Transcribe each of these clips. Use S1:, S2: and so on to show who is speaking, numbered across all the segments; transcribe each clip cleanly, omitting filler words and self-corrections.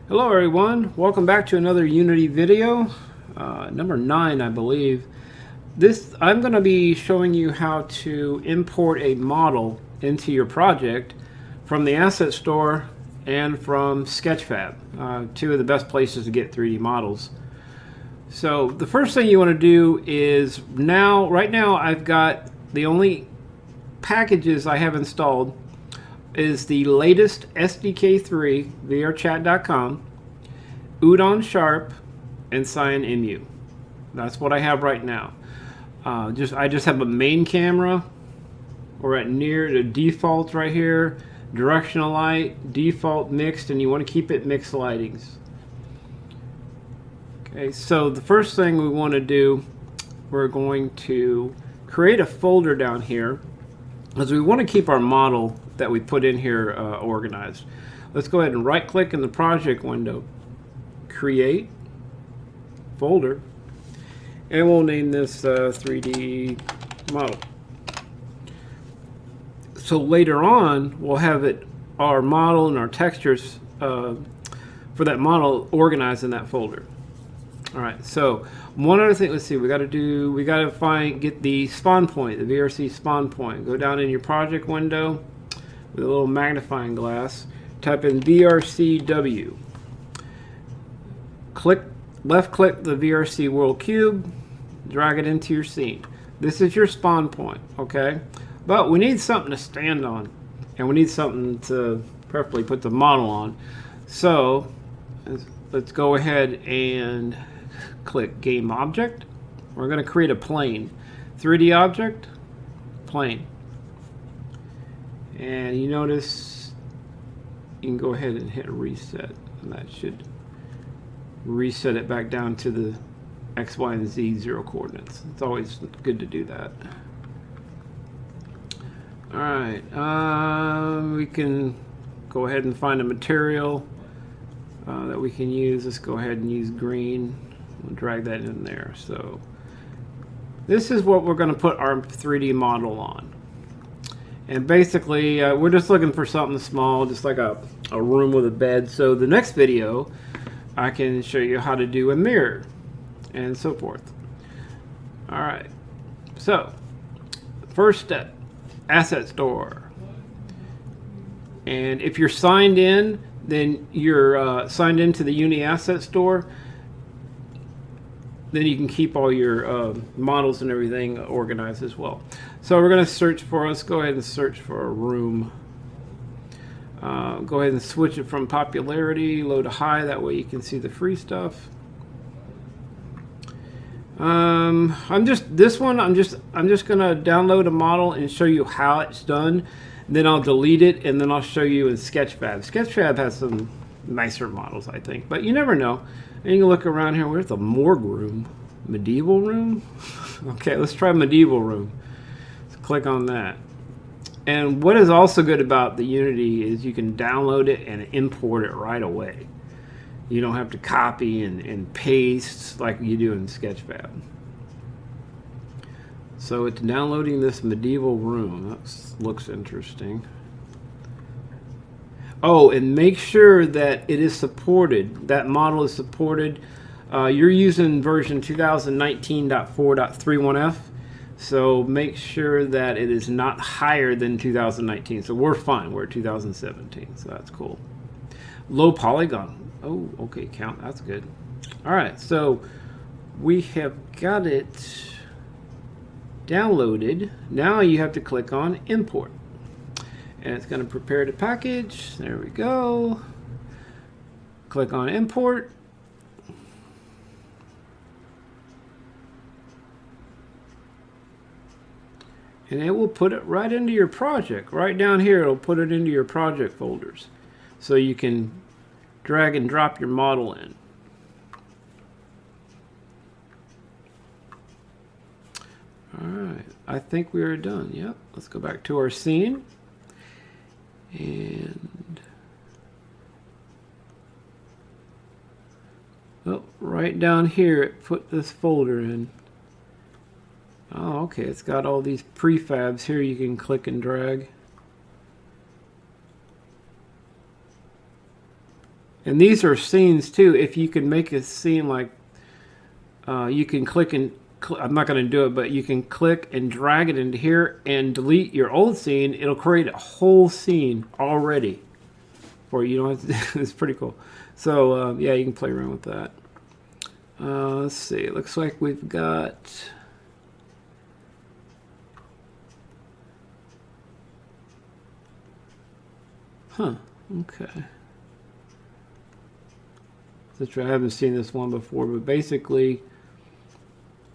S1: Hello everyone, welcome back to another Unity video, number 9 I believe. I'm going to be showing you how to import a model into your project from the asset store and from Sketchfab, two of the best places to get 3D models. So the first thing you want to do is right now I've got the only packages I have installed is the latest SDK3, VRChat.com, UdonSharp, and CyanMU. That's what I have right now. I just have a main camera. We're at near the default right here. Directional light, default mixed, and you want to keep it mixed lightings. Okay, so the first thing we want to do, we're going to create a folder down here, because we want to keep our model that we put in here organized. Let's go ahead and right click in the project window, create folder, and we'll name this 3D model. So later on we'll have our model and our textures for that model organized in that folder. Alright, so one other thing, let's see, we got to get the spawn point, the VRC spawn point. Go down in your project window with a little magnifying glass, type in VRCW. Left click the VRC world cube, drag it into your scene. This is your spawn point, okay? But we need something to stand on, and we need something to preferably put the model on. So let's go ahead and click game object. We're going to create a plane. 3D object, plane. And you notice you can go ahead and hit reset, and that should reset it back down to the X, Y, and Z 0 coordinates. It's always good to do that. Alright, we can go ahead and find a material that we can use. Let's go ahead and use green. We'll drag that in there. So this is what we're going to put our 3D model on. And basically we're just looking for something small, just like a room with a bed. So the next video I can show you how to do a mirror and so forth. Alright, so first step, asset store. And if you're signed in, then you're signed into the Uni asset store, then you can keep all your models and everything organized as well. So we're going to search for, let's go ahead and search for a room. Go ahead and switch it from popularity, low to high, that way you can see the free stuff. I'm just going to download a model and show you how it's done. Then I'll delete it, and then I'll show you in Sketchfab. Sketchfab has some nicer models, I think, but you never know. And you can look around here. Where's the morgue room? Medieval room? Okay, let's try medieval room. Let's click on that. And what is also good about the Unity is you can download it and import it right away. You don't have to copy and paste like you do in Sketchfab. So it's downloading this medieval room. That looks interesting. Oh, and make sure that it is supported. That model is supported. You're using version 2019.4.31f. So make sure that it is not higher than 2019. So we're fine. We're at 2017. So that's cool. Low polygon. Oh, okay. Count. That's good. All right. So we have got it downloaded. Now you have to click on import. And it's going to prepare the package. There we go. Click on import. And it will put it right into your project. Right down here, it'll put it into your project folders. So you can drag and drop your model in. Alright, I think we are done. Yep, let's go back to our scene. And right down here it put this folder in. Oh, okay, it's got all these prefabs here you can click and drag. And these are scenes too. If you can make a scene like, you can click and, I'm not going to do it, but you can click and drag it into here and delete your old scene. It'll create a whole scene already for you. You don't have to, it's pretty cool. So yeah, you can play around with that. Let's see. It looks like we've got... Huh. Okay. I haven't seen this one before, but basically,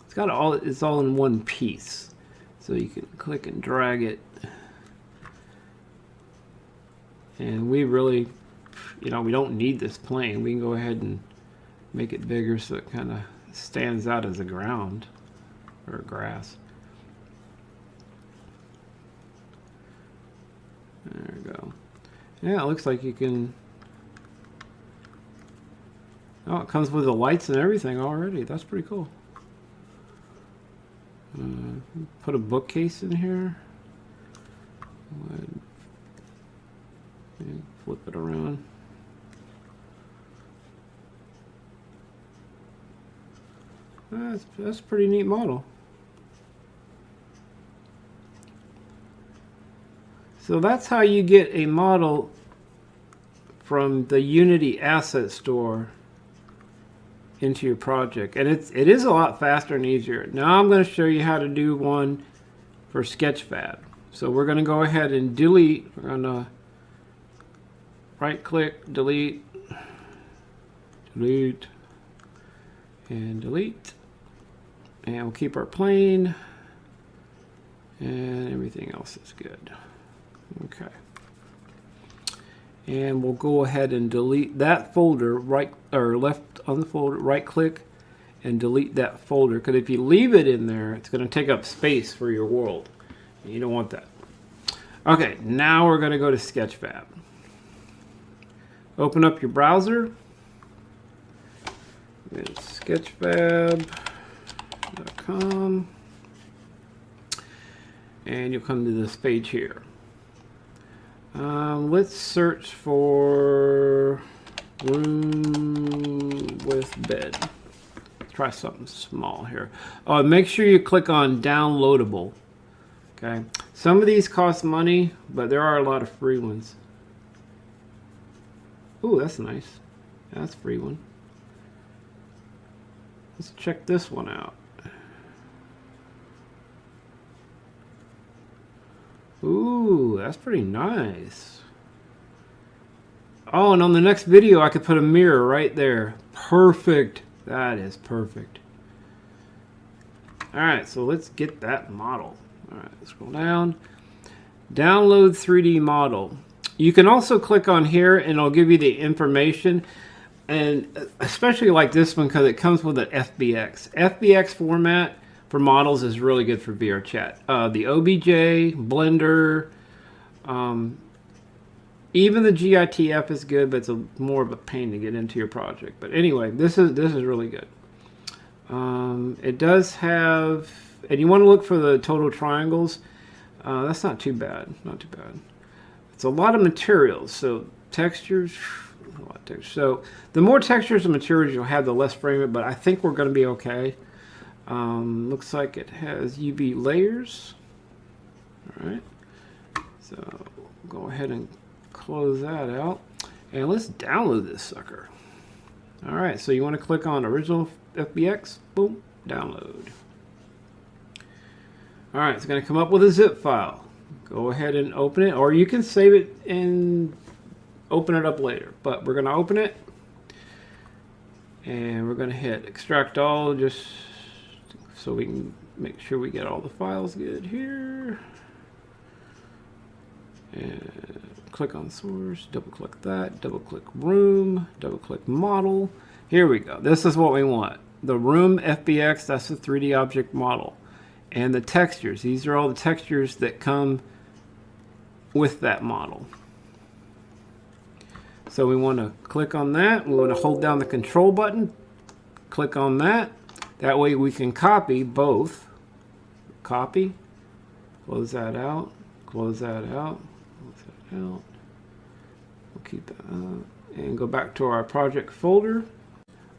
S1: it's got all. It's all in one piece, so you can click and drag it. And we really, we don't need this plane. We can go ahead and make it bigger so it kind of stands out as a ground or grass. There we go. Yeah, it looks like you can... Oh, it comes with the lights and everything already. That's pretty cool. Put a bookcase in here. And flip it around. That's a pretty neat model. So that's how you get a model from the Unity Asset Store into your project. And it is a lot faster and easier. Now I'm going to show you how to do one for Sketchfab. So we're going to go ahead and delete. We're going to right click, delete, delete, and delete. And we'll keep our plane. And everything else is good. Okay. And we'll go ahead and delete that folder, right or left on the folder, right click and delete that folder, because if you leave it in there, it's going to take up space for your world. You don't want that. Okay, now we're going to go to Sketchfab. Open up your browser. It's sketchfab.com. And you'll come to this page here. Let's search for room with bed. Let's try something small here. Make sure you click on downloadable. Okay. Some of these cost money, but there are a lot of free ones. Ooh, that's nice. That's a free one. Let's check this one out. Ooh, that's pretty nice. Oh, and on the next video, I could put a mirror right there. Perfect. That is perfect. All right, so let's get that model. All right, scroll down. Download 3D model. You can also click on here, and it'll give you the information. And especially like this one, because it comes with an FBX. FBX format for models is really good for VRChat. The OBJ, Blender, even the GITF is good, but it's more of a pain to get into your project. But anyway, this is really good. It does have, and you want to look for the total triangles. That's not too bad. Not too bad. It's a lot of materials. So textures, a lot of textures. So the more textures and materials you'll have, the less frame it. But I think we're going to be okay. Looks like it has UV layers. All right, so go ahead and close that out, and let's download this sucker. All right, so you want to click on original FBX, boom, download. All right, it's going to come up with a zip file. Go ahead and open it, or you can save it and open it up later, but we're going to open it, and we're going to hit extract all, just so we can make sure we get all the files good here. And click on source, double click that, double click room, double click model. Here we go. This is what we want. The room FBX, that's the 3D object model. And the textures, these are all the textures that come with that model. So we want to click on that. We want to hold down the control button, click on that. That way we can copy both. Copy, close that out, close that out, close that out. We'll keep that up. and go back to our project folder.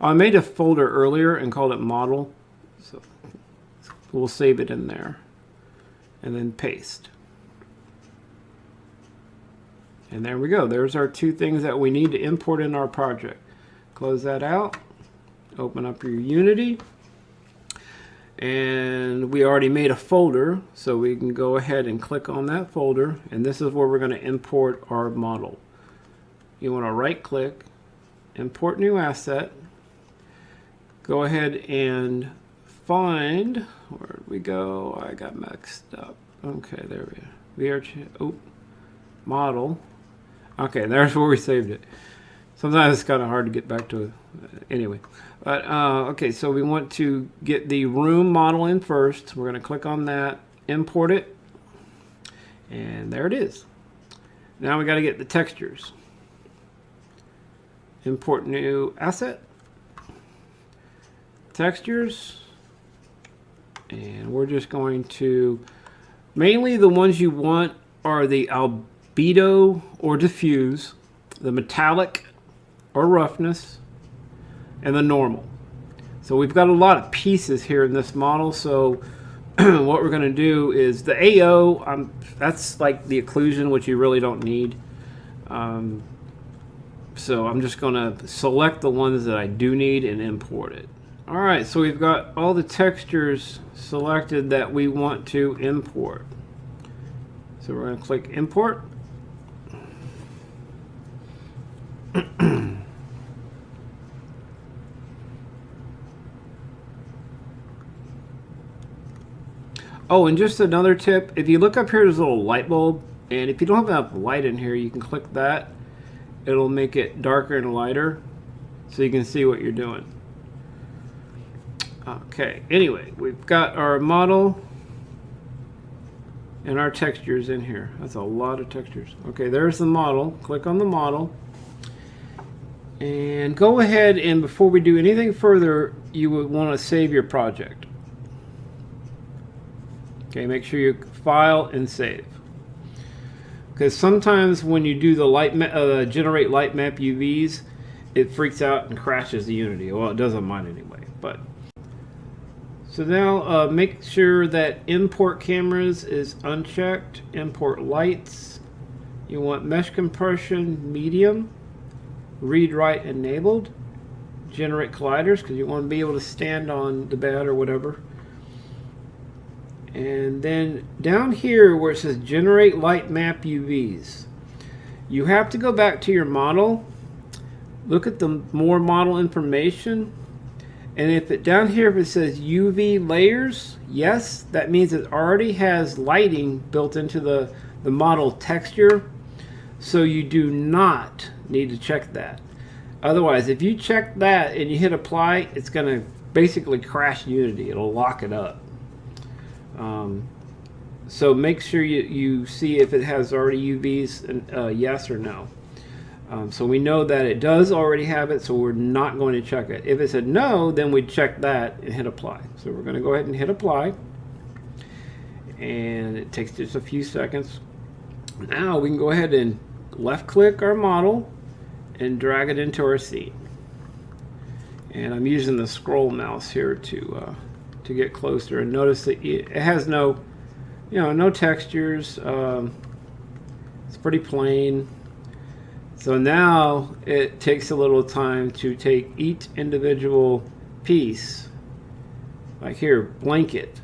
S1: I made a folder earlier and called it model, so we'll save it in there and then paste. And there we go. There's our two things that we need to import in our project. Close that out, open up your Unity, and we already made a folder, so we can go ahead and click on that folder, and this is where we're going to import our model. You want to right click, import new asset, go ahead and find, where did we go? I got mixed up. Okay, there we go. VRChat, model. Okay, there's where we saved it. Sometimes it's kind of hard to get back to it. Anyway, but okay, so we want to get the room model in first. We're going to click on that, import it, and there it is. Now we got to get the textures. Import new asset, textures, and we're just going to, mainly the ones you want are the albedo or diffuse, the metallic or roughness, and the normal. So we've got a lot of pieces here in this model, so what we're going to do is the AO, that's like the occlusion, which you really don't need. So I'm just going to select the ones that I do need and import it. Alright, so we've got all the textures selected that we want to import. So we're going to click import. Oh, and just another tip, if you look up here, there's a little light bulb, and if you don't have enough light in here, you can click that. It'll make it darker and lighter so you can see what you're doing. Okay, anyway, we've got our model and our textures in here. That's a lot of textures. Okay, there's the model. Click on the model. And go ahead, and before we do anything further, you would want to save your project. Okay, make sure you file and save. Because sometimes when you do the generate light map UVs, it freaks out and crashes the Unity. Well, it does on mine anyway. But so now make sure that import cameras is unchecked. Import lights. You want mesh compression medium. Read write enabled. Generate colliders because you want to be able to stand on the bed or whatever. And then down here where it says generate light map UVs, you have to go back to your model, look at the more model information, and if it down here if it says UV layers, yes, that means it already has lighting built into the model texture, so you do not need to check that. Otherwise, if you check that and you hit apply, it's going to basically crash Unity. It'll lock it up. So make sure you see if it has already UVs, and yes or no. So we know that it does already have it, so we're not going to check it. If it said no, then we'd check that and hit apply. So we're going to go ahead and hit apply. And it takes just a few seconds. Now we can go ahead and left click our model and drag it into our scene. And I'm using the scroll mouse here to get closer, and notice that it has no textures. It's pretty plain. So now it takes a little time to take each individual piece, like here, blanket.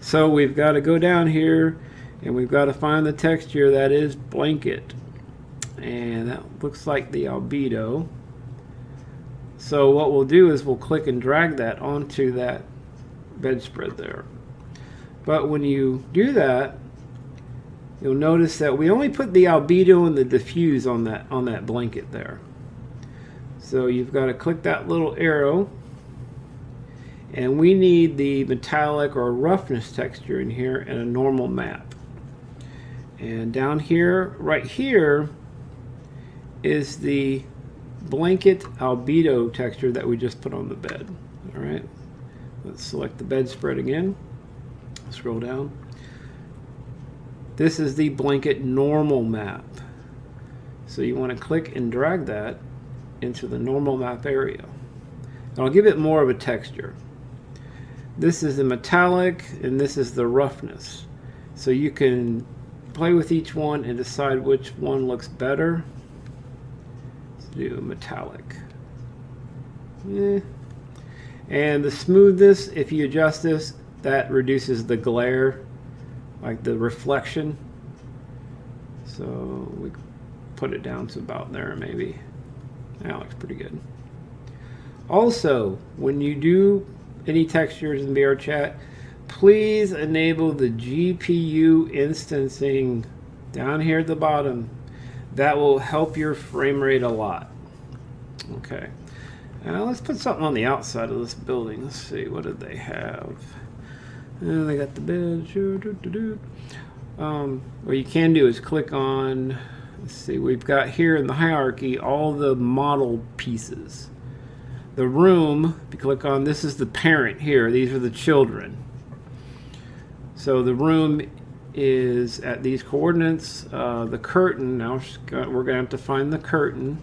S1: So we've got to go down here and we've got to find the texture that is blanket, and that looks like the albedo. So what we'll do is we'll click and drag that onto that bedspread there. But when you do that, you'll notice that we only put the albedo and the diffuse on that blanket there. So you've got to click that little arrow, and we need the metallic or roughness texture in here and a normal map. And down here, right here, is the blanket albedo texture that we just put on the bed. All right, let's select the bedspread again. Scroll down. This is the blanket normal map. So you want to click and drag that into the normal map area. And I'll give it more of a texture. This is the metallic and this is the roughness. So you can play with each one and decide which one looks better. Let's do metallic. And the smoothness, if you adjust this, that reduces the glare, like the reflection. So we put it down to about there maybe. That looks pretty good. Also, when you do any textures in VRChat, please enable the GPU instancing down here at the bottom. That will help your frame rate a lot. Okay. Now let's put something on the outside of this building. Let's see, what did they have? They got the bed. What you can do is click on, let's see, we've got here in the hierarchy all the model pieces. The room, if you click on, this is the parent here. These are the children. So the room is at these coordinates. The curtain, now we're going to have to find the curtain.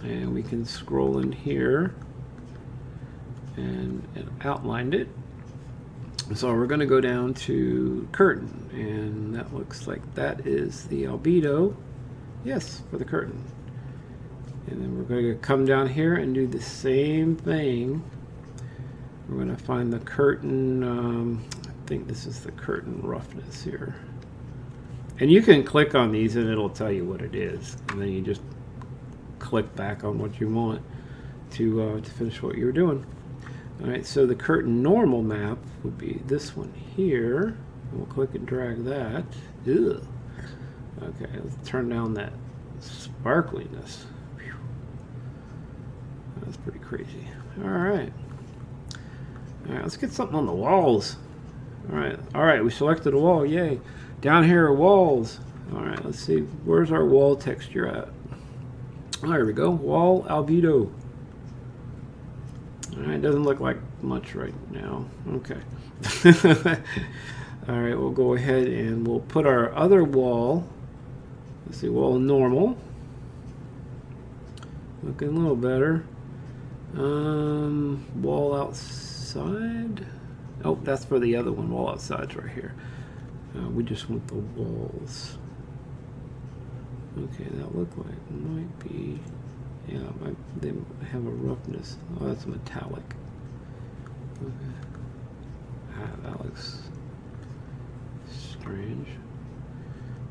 S1: And we can scroll in here and it outlined it. So we're going to go down to curtain, and that looks like that is the albedo. Yes, for the curtain. And then we're going to come down here and do the same thing. We're going to find the curtain. I think this is the curtain roughness here. And you can click on these and it'll tell you what it is. And then you just click back on what you want to finish what you're doing. Alright, so the curtain normal map would be this one here. We'll click and drag that. Ugh. Okay, let's turn down that sparkliness. Whew. That's pretty crazy. Alright. Alright, let's get something on the walls. Alright, we selected a wall, yay. Down here are walls. Alright, let's see, where's our wall texture at? Oh, there we go, wall albedo. Alright, doesn't look like much right now. Okay. Alright, we'll go ahead and we'll put our other wall. Let's see, wall normal. Looking a little better. Wall outside. Oh, that's for the other one. Wall outside's right here. We just want the walls. Okay, that looked like it might be. Yeah, they have a roughness. Oh, that's metallic. Okay. That looks strange.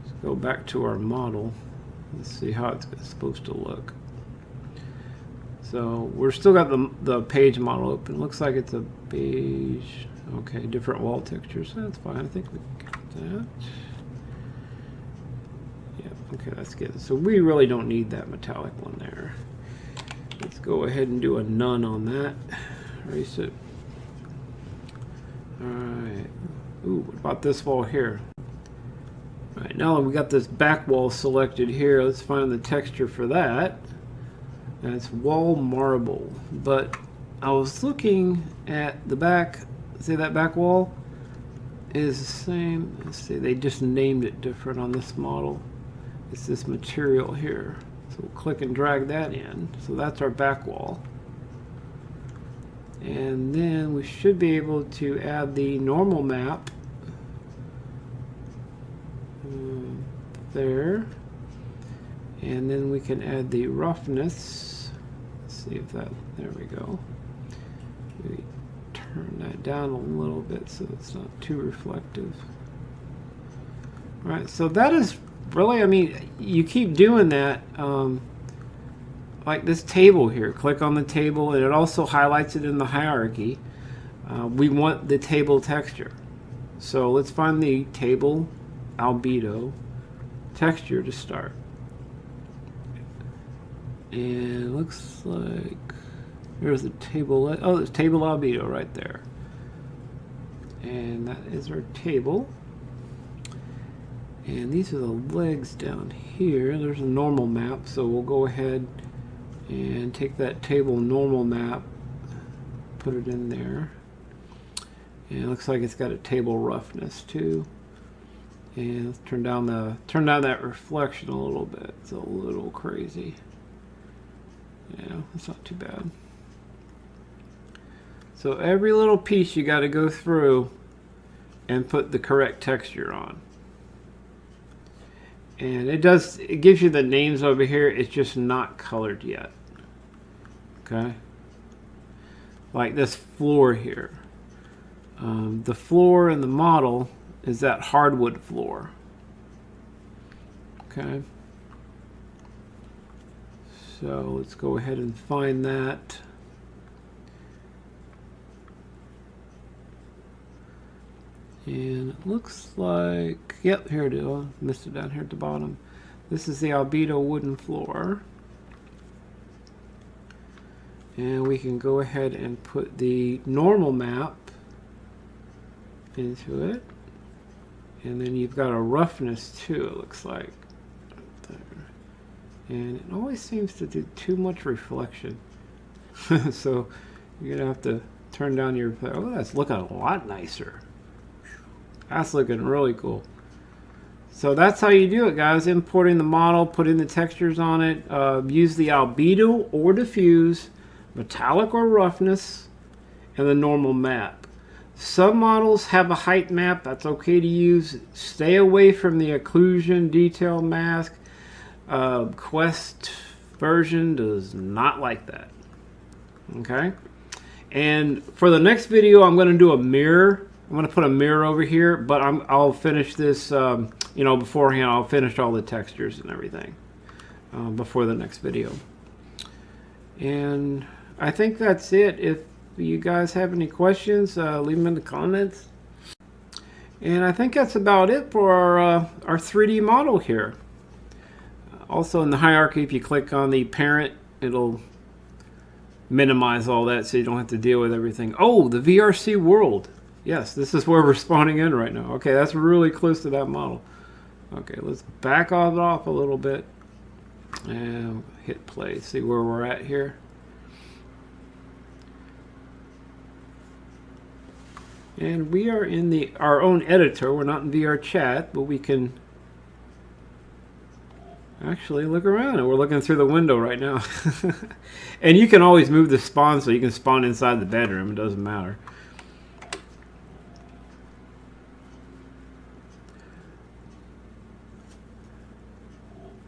S1: Let's go back to our model. Let's see how it's supposed to look. So we're still got the page model open. Looks like it's a beige. Okay, different wall textures. That's fine. I think we got that. Yeah, okay, that's good. So we really don't need that metallic one there. Let's go ahead and do a none on that. Erase it. Alright. Ooh, what about this wall here? Alright, now that we got this back wall selected here, let's find the texture for that. And it's wall marble. But I was looking at the back, see that back wall is the same. Let's see, they just named it different on this model. It's this material here. So we'll click and drag that in. So that's our back wall. And then we should be able to add the normal map there. And then we can add the roughness. Let's see if that, there we go. Maybe turn that down a little bit so it's not too reflective. All right, so that is really, I mean, you keep doing that. Like this table here, click on the table and it also highlights it in the hierarchy. We want the table texture. So let's find the table albedo texture to start. And it looks like there's the table. Oh, there's table albedo right there. And that is our table. And these are the legs down here. There's a normal map, so we'll go ahead and take that table normal map, put it in there. And it looks like it's got a table roughness too. And let's turn down that reflection a little bit. It's a little crazy. Yeah, it's not too bad. So every little piece you got to go through and put the correct texture on. And it gives you the names over here. It's just not colored yet. Okay. Like this floor here. The floor in the model is that hardwood floor. Okay. So let's go ahead and find that. And it looks like, yep, here it is. I missed it down here at the bottom. This is the albedo wooden floor. And we can go ahead and put the normal map into it. And then you've got a roughness too, it looks like. Right there. And it always seems to do too much reflection. So you're going to have to turn down your... Oh, that's looking a lot nicer. That's looking really cool. So that's how you do it, guys. Importing the model, putting the textures on it. Use the albedo or diffuse, metallic or roughness, and the normal map. Some models have a height map. That's okay to use. Stay away from the occlusion detail mask. Quest version does not like that. Okay? And for the next video, I'm going to do a mirror. I'm going to put a mirror over here, but I'll finish this, you know, beforehand. I'll finish all the textures and everything before the next video. And I think that's it. If you guys have any questions, leave them in the comments. And I think that's about it for our 3D model here. Also in the hierarchy, if you click on the parent, it'll minimize all that so you don't have to deal with everything. Oh, the VRC world. Yes, this is where we're spawning in right now. Okay, that's really close to that model. Okay, let's back off a little bit and hit play. See where we're at here. And we are in our own editor. We're not in VRChat, but we can actually look around, and we're looking through the window right now. And you can always move the spawn so you can spawn inside the bedroom. It doesn't matter.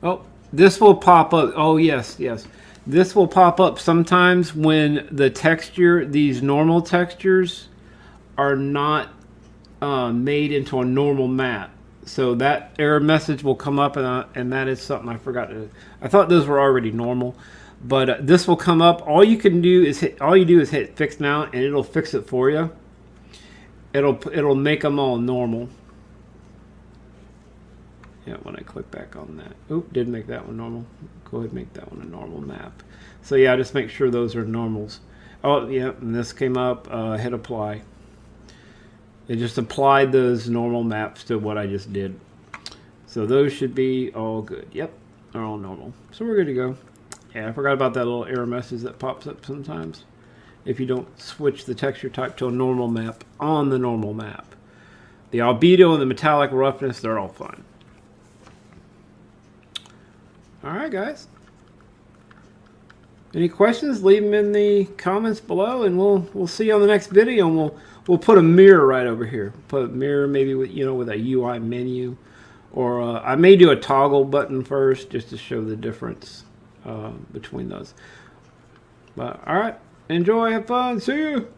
S1: Oh, this will pop up. Oh, yes, yes. This will pop up sometimes when the texture, these normal textures, are not made into a normal map. So that error message will come up, and that is something I forgot to... I thought those were already normal, but this will come up. All you do is hit Fix Now, and it'll fix it for you. It'll make them all normal. Yeah, when I click back on that. Oop, did make that one normal. Go ahead and make that one a normal map. So yeah, just make sure those are normals. Oh, yeah, and this came up. Hit Apply. It just applied those normal maps to what I just did. So those should be all good. Yep, they're all normal. So we're good to go. Yeah, I forgot about that little error message that pops up sometimes if you don't switch the texture type to a normal map on the normal map. The albedo and the metallic roughness, they're all fine. Alright, guys. Any questions? Leave them in the comments below, and we'll see you on the next video. And we'll put a mirror right over here. Put a mirror maybe with with a UI menu, or I may do a toggle button first just to show the difference between those. But all right, enjoy, have fun, see you.